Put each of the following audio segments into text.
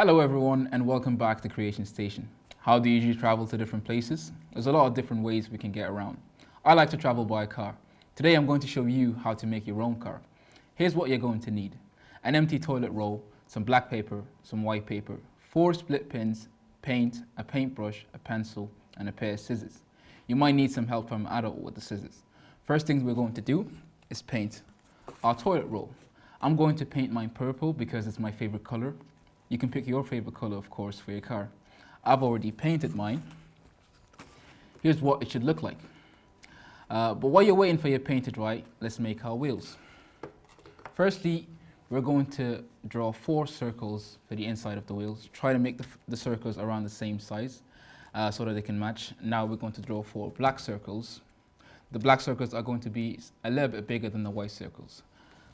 Hello everyone and welcome back to Creation Station. How do you usually travel to different places? There's a lot of different ways we can get around. I like to travel by car. Today I'm going to show you how to make your own car. Here's what you're going to need. An empty toilet roll, some black paper, some white paper, 4 split pins, paint, a paintbrush, a pencil, and a pair of scissors. You might need some help from an adult with the scissors. First things we're going to do is paint our toilet roll. I'm going to paint mine purple because it's my favorite color. You can pick your favorite color, of course, for your car. I've already painted mine. Here's what it should look like. But while you're waiting for your paint to dry, let's make our wheels. Firstly, we're going to draw 4 circles for the inside of the wheels. Try to make the circles around the same size so that they can match. Now we're going to draw 4 black circles. The black circles are going to be a little bit bigger than the white circles.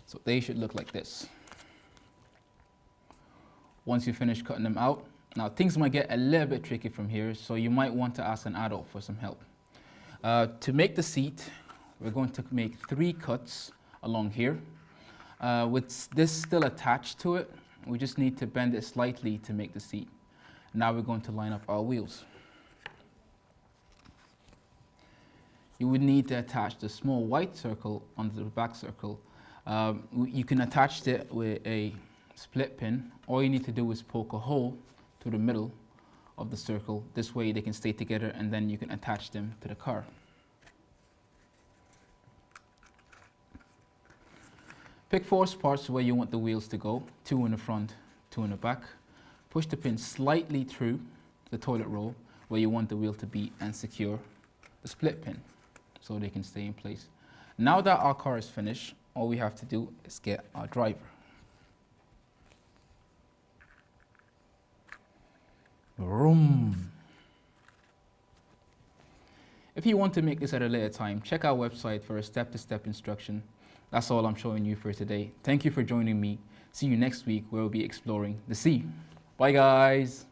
So they should look like this. Once you finish cutting them out, now things might get a little bit tricky from here, so you might want to ask an adult for some help. To make the seat, we're going to make 3 cuts along here. With this still attached to it, we just need to bend it slightly to make the seat. Now we're going to line up our wheels. You would need to attach the small white circle onto the black circle. You can attach it with a split pin. All you need to do is poke a hole through the middle of the circle. This way they can stay together and then you can attach them to the car. Pick 4 spots where you want the wheels to go, 2 in the front, 2 in the back. Push the pin slightly through the toilet roll where you want the wheel to be and secure the split pin so they can stay in place. Now that our car is finished, all we have to do is get our driver. Vroom. If you want to make this at a later time, check our website for a step-to-step instruction. That's all I'm showing you for today. Thank you for joining me. See you next week where we'll be exploring the sea. Bye guys.